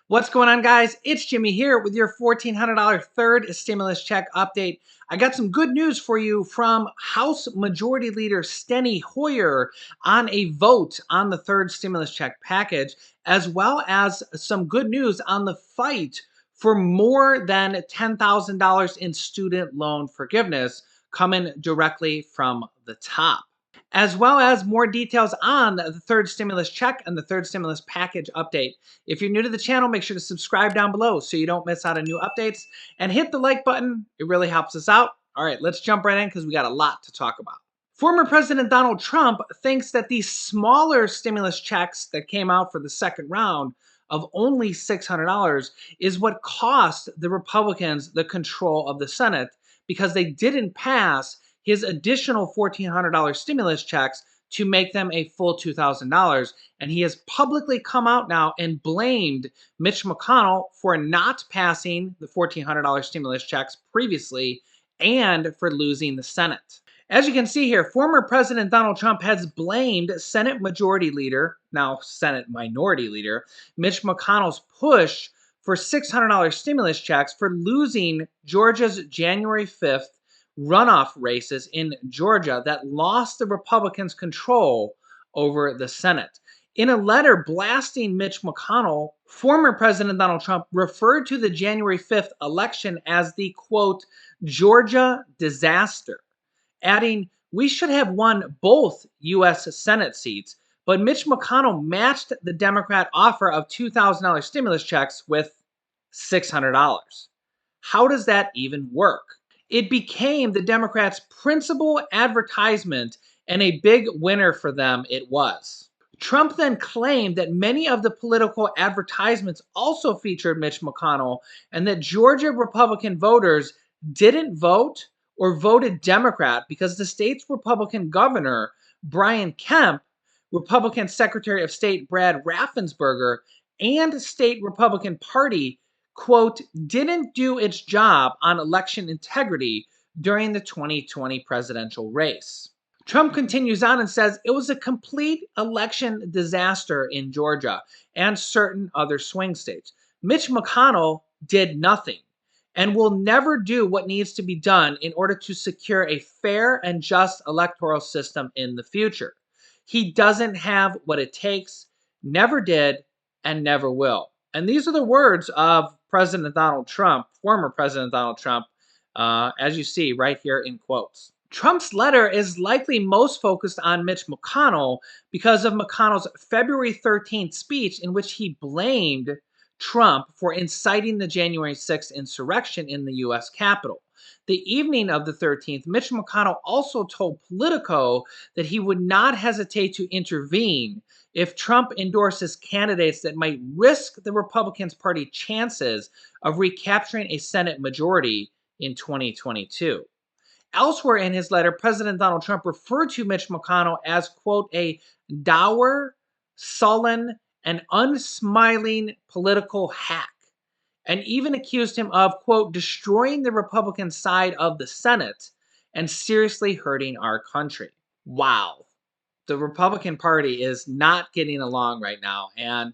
What's going on, guys? It's Jimmy here with your $1,400 third stimulus check update. I got some good news for you from House Majority Leader Steny Hoyer on a vote on the third stimulus check package, as well as some good news on the fight for more than $10,000 in student loan forgiveness coming directly from the top, as well as more details on the third stimulus check and the third stimulus package update. If you're new to the channel, make sure to subscribe down below so you don't miss out on new updates, and hit the like button. It really helps us out. All right, let's jump right in because we got a lot to talk about. Former President Donald Trump thinks that the smaller stimulus checks that came out for the second round of only $600 is what cost the Republicans the control of the Senate, because they didn't pass his additional $1,400 stimulus checks to make them a full $2,000. And he has publicly come out now and blamed Mitch McConnell for not passing the $1,400 stimulus checks previously and for losing the Senate. As you can see here, former President Donald Trump has blamed Senate Majority Leader, now Senate Minority Leader, Mitch McConnell's push for $600 stimulus checks for losing Georgia's January 5th runoff races in Georgia that lost the Republicans control over the Senate. In a letter blasting Mitch McConnell, former President Donald Trump referred to the January 5th election as the, quote, Georgia disaster, adding, "We should have won both U.S. Senate seats, but Mitch McConnell matched the Democrat offer of $2,000 stimulus checks with $600. How does that even work?" It became the Democrats' principal advertisement, and a big winner for them it was. Trump then claimed that many of the political advertisements also featured Mitch McConnell, and that Georgia Republican voters didn't vote or voted Democrat because the state's Republican governor, Brian Kemp, Republican Secretary of State Brad Raffensperger, and state Republican Party, quote, didn't do its job on election integrity during the 2020 presidential race. Trump continues on and says it was a complete election disaster in Georgia and certain other swing states. Mitch McConnell did nothing and will never do what needs to be done in order to secure a fair and just electoral system in the future. He doesn't have what it takes, never did, and never will. And these are the words of President Donald Trump, former President Donald Trump, as you see right here in quotes. Trump's letter is likely most focused on Mitch McConnell because of McConnell's February 13th speech, in which he blamed Trump for inciting the January 6th insurrection in the U.S. Capitol. The evening of the 13th, Mitch McConnell also told Politico that he would not hesitate to intervene if Trump endorses candidates that might risk the Republican Party's chances of recapturing a Senate majority in 2022. Elsewhere in his letter, President Donald Trump referred to Mitch McConnell as, quote, a dour, sullen, and unsmiling political hack, and even accused him of, quote, destroying the Republican side of the Senate and seriously hurting our country. Wow. The Republican Party is not getting along right now, and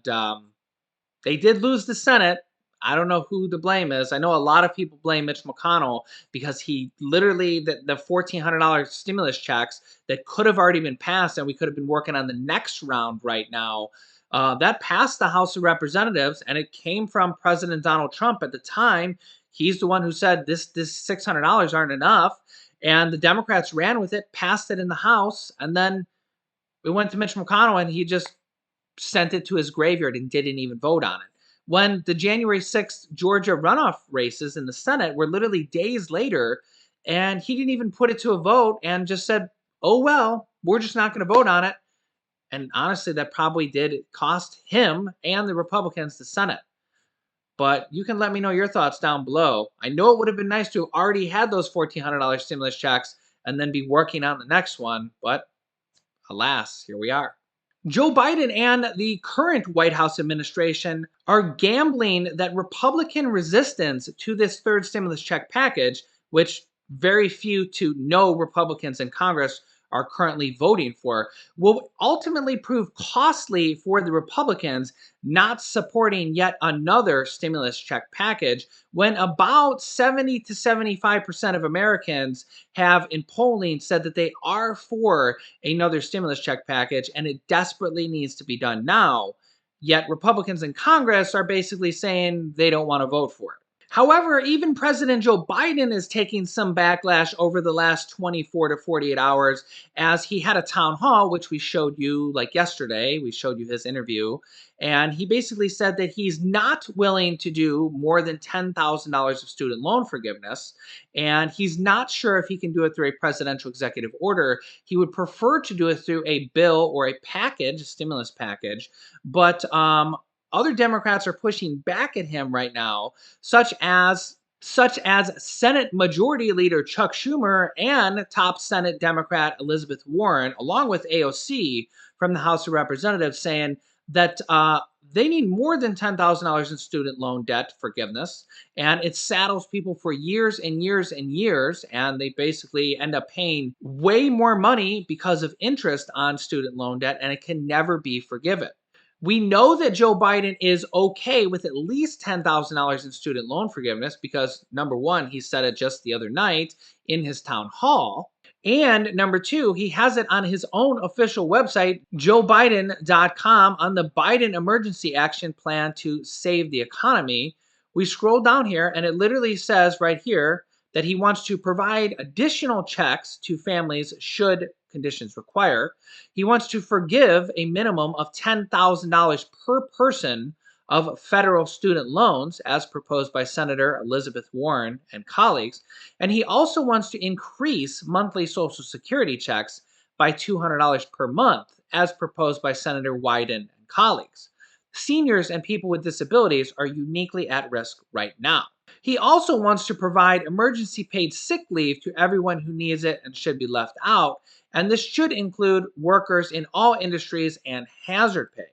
they did lose the Senate. I don't know who the blame is. I know a lot of people blame Mitch McConnell because he literally, the $1,400 stimulus checks that could have already been passed and we could have been working on the next round right now, that passed the House of Representatives, and it came from President Donald Trump at the time. He's the one who said this $600 aren't enough, and the Democrats ran with it, passed it in the House, and then we went to Mitch McConnell and he just sent it to his graveyard and didn't even vote on it. When the January 6th Georgia runoff races in the Senate were literally days later, and he didn't even put it to a vote and just said, oh, well, we're just not going to vote on it. And honestly, that probably did cost him and the Republicans the Senate. But you can let me know your thoughts down below. I know it would have been nice to have already had those $1,400 stimulus checks and then be working on the next one, but alas, here we are. Joe Biden and the current White House administration are gambling that Republican resistance to this third stimulus check package, which very few to no Republicans in Congress are currently voting for, will ultimately prove costly for the Republicans not supporting yet another stimulus check package when about 70 to 75% of Americans have in polling said that they are for another stimulus check package and it desperately needs to be done now. Yet Republicans in Congress are basically saying they don't want to vote for it. However, even President Joe Biden is taking some backlash over the last 24 to 48 hours as he had a town hall, which we showed you like yesterday. We showed you his interview. And he basically said that he's not willing to do more than $10,000 of student loan forgiveness. And he's not sure if he can do it through a presidential executive order. He would prefer to do it through a bill or a package, a stimulus package. But other Democrats are pushing back at him right now, such as Senate Majority Leader Chuck Schumer and top Senate Democrat Elizabeth Warren, along with AOC from the House of Representatives, saying that they need more than $10,000 in student loan debt forgiveness, and it saddles people for years and years and years, and they basically end up paying way more money because of interest on student loan debt, and it can never be forgiven. We know that Joe Biden is okay with at least $10,000 in student loan forgiveness because, number one, he said it just the other night in his town hall. And number two, he has it on his own official website, joebiden.com, on the Biden Emergency Action Plan to Save the Economy. We scroll down here and it literally says right here that he wants to provide additional checks to families should conditions require. He wants to forgive a minimum of $10,000 per person of federal student loans, as proposed by Senator Elizabeth Warren and colleagues. And he also wants to increase monthly Social Security checks by $200 per month, as proposed by Senator Wyden and colleagues. Seniors and people with disabilities are uniquely at risk right now. He also wants to provide emergency paid sick leave to everyone who needs it and should be left out, and this should include workers in all industries and hazard pay.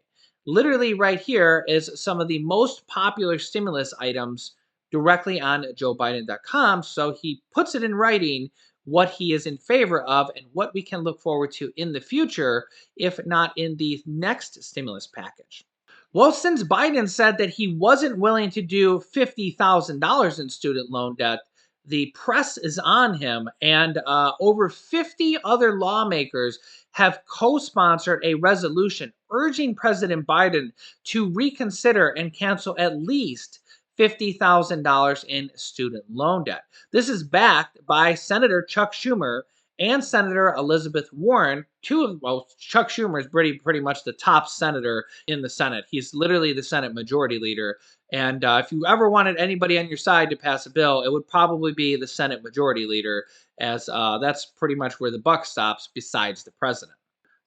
Literally right here is some of the most popular stimulus items directly on joebiden.com, so he puts it in writing what he is in favor of and what we can look forward to in the future, if not in the next stimulus package. Well, since Biden said that he wasn't willing to do $50,000 in student loan debt, the press is on him, and over 50 other lawmakers have co-sponsored a resolution urging President Biden to reconsider and cancel at least $50,000 in student loan debt. This is backed by Senator Chuck Schumer and Senator Elizabeth Warren. Chuck Schumer is pretty much the top senator in the Senate. He's literally the Senate Majority Leader. And if you ever wanted anybody on your side to pass a bill, it would probably be the Senate Majority Leader, as that's pretty much where the buck stops besides the president.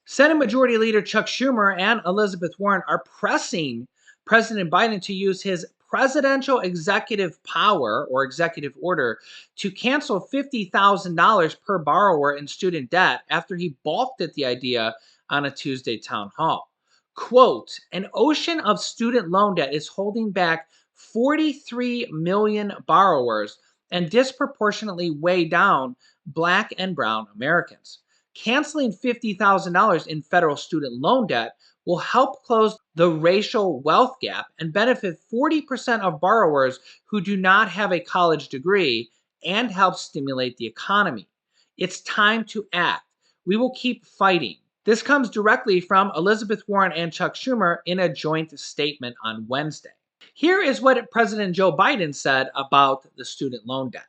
Senate Majority Leader Chuck Schumer and Elizabeth Warren are pressing President Biden to use his presidential executive power or executive order to cancel $50,000 per borrower in student debt after he balked at the idea on a Tuesday town hall. Quote, an ocean of student loan debt is holding back 43 million borrowers and disproportionately weigh down Black and brown Americans. Canceling $50,000 in federal student loan debt will help close the racial wealth gap and benefit 40% of borrowers who do not have a college degree and help stimulate the economy. It's time to act. We will keep fighting. This comes directly from Elizabeth Warren and Chuck Schumer in a joint statement on Wednesday. Here is what President Joe Biden said about the student loan debt.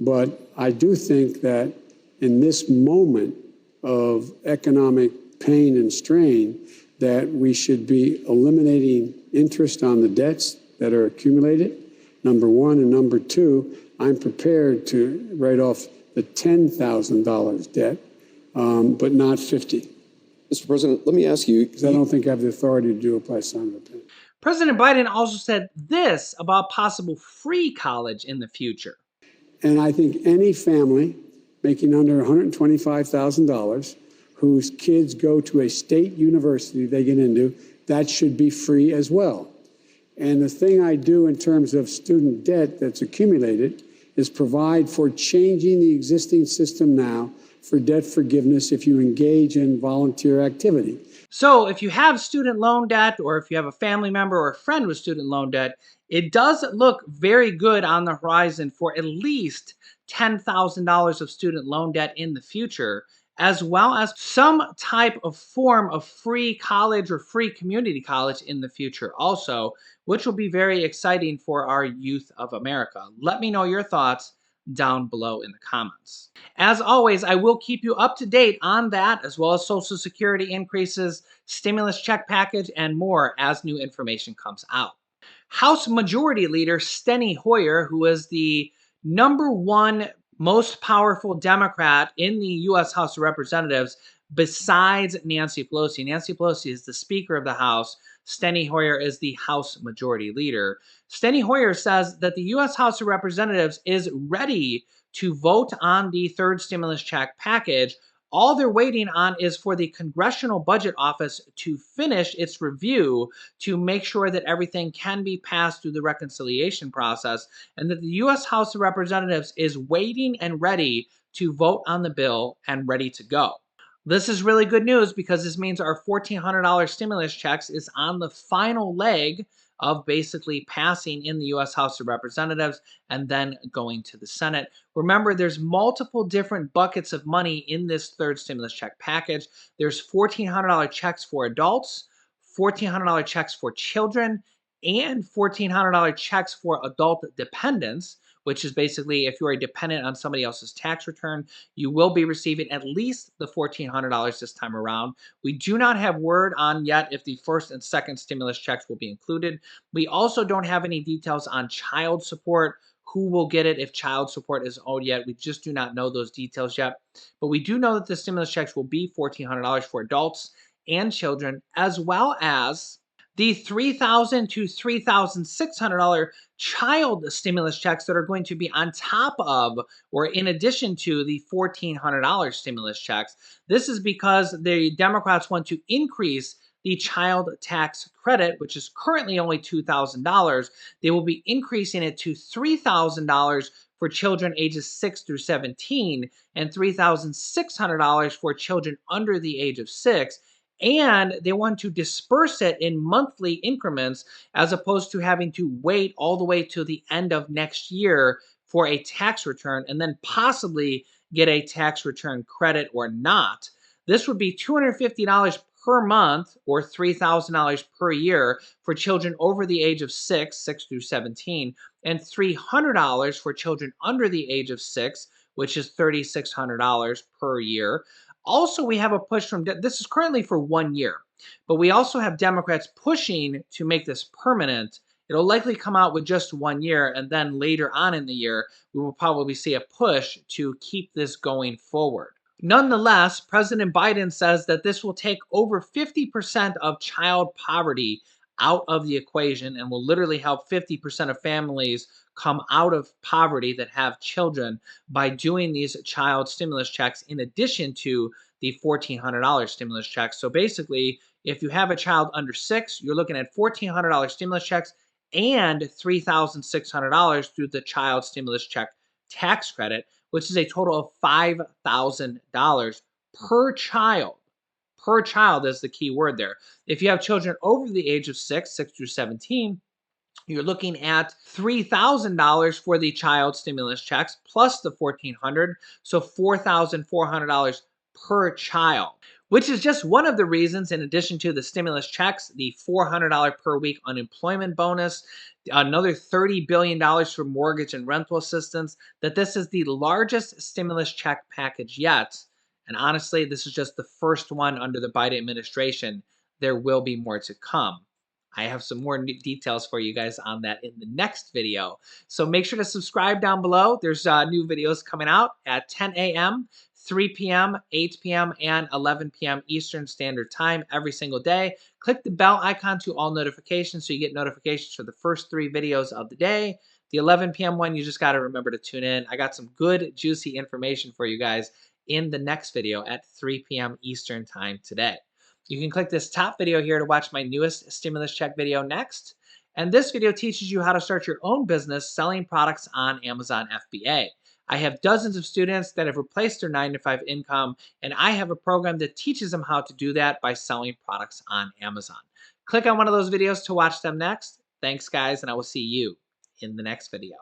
But I do think that in this moment of economic pain and strain, that we should be eliminating interest on the debts that are accumulated, number one. And number two, I'm prepared to write off the $10,000 debt, but not 50. Mr. President, let me ask you. Because I don't think I have the authority to do it by sign of a pen. President Biden also said this about possible free college in the future. And I think any family making under $125,000 whose kids go to a state university they get into, that should be free as well. And the thing I do in terms of student debt that's accumulated is provide for changing the existing system now for debt forgiveness if you engage in volunteer activity. So if you have student loan debt, or if you have a family member or a friend with student loan debt, it does look very good on the horizon for at least $10,000 of student loan debt in the future, as well as some type of form of free college or free community college in the future also, which will be very exciting for our youth of America. Let me know your thoughts down below in the comments. As always, I will keep you up to date on that, as well as Social Security increases, stimulus check package, and more as new information comes out. House Majority Leader Steny Hoyer, who is the #1 most powerful Democrat in the U.S. House of Representatives, besides Nancy Pelosi. Nancy Pelosi is the Speaker of the House. Steny Hoyer is the House Majority Leader. Steny Hoyer says that the U.S. House of Representatives is ready to vote on the third stimulus check package. All they're waiting on is for the Congressional Budget Office to finish its review to make sure that everything can be passed through the reconciliation process, and that the U.S. House of Representatives is waiting and ready to vote on the bill and ready to go. This is really good news because this means our $1,400 stimulus checks is on the final leg of basically passing in the U.S. House of Representatives and then going to the Senate. Remember, there's multiple different buckets of money in this third stimulus check package. There's $1,400 checks for adults, $1,400 checks for children, and $1,400 checks for adult dependents, which is basically if you're a dependent on somebody else's tax return, you will be receiving at least the $1,400 this time around. We do not have word on yet if the first and second stimulus checks will be included. We also don't have any details on child support, who will get it if child support is owed yet. We just do not know those details yet. But we do know that the stimulus checks will be $1,400 for adults and children, as well as the $3,000 to $3,600 child stimulus checks that are going to be on top of or in addition to the $1,400 stimulus checks. This is because the Democrats want to increase the child tax credit, which is currently only $2,000. They will be increasing it to $3,000 for children ages 6 through 17 and $3,600 for children under the age of 6. And they want to disperse it in monthly increments as opposed to having to wait all the way to the end of next year for a tax return and then possibly get a tax return credit or not. This would be $250 per month or $3,000 per year for children over the age of 6 through 17, and $300 for children under the age of 6, which is $3,600 per year. Also, we have a push from, this is currently for 1 year, but we also have Democrats pushing to make this permanent. It'll likely come out with just 1 year, and then later on in the year, we will probably see a push to keep this going forward. Nonetheless, President Biden says that this will take over 50% of child poverty out of the equation and will literally help 50% of families come out of poverty that have children by doing these child stimulus checks in addition to the $1,400 stimulus checks. So basically, if you have a child under 6, you're looking at $1,400 stimulus checks and $3,600 through the child stimulus check tax credit, which is a total of $5,000 per child. Per child is the key word there. If you have children over the age of 6 through 17, you're looking at $3,000 for the child stimulus checks plus the $1,400, so $4,400 per child, which is just one of the reasons, in addition to the stimulus checks, the $400 per week unemployment bonus, another $30 billion for mortgage and rental assistance, that this is the largest stimulus check package yet. And honestly, this is just the first one under the Biden administration. There will be more to come. I have some more details for you guys on that in the next video. So make sure to subscribe down below. There's new videos coming out at 10 a.m., 3 p.m., 8 p.m., and 11 p.m. Eastern Standard Time every single day. Click the bell icon to all notifications so you get notifications for the first 3 videos of the day. The 11 p.m. one, you just got to remember to tune in. I got some good, juicy information for you guys in the next video at 3 p.m. Eastern Time today. You can click this top video here to watch my newest stimulus check video next. And this video teaches you how to start your own business selling products on Amazon FBA. I have dozens of students that have replaced their 9 to 5 income, and I have a program that teaches them how to do that by selling products on Amazon. Click on one of those videos to watch them next. Thanks, guys, and I will see you in the next video.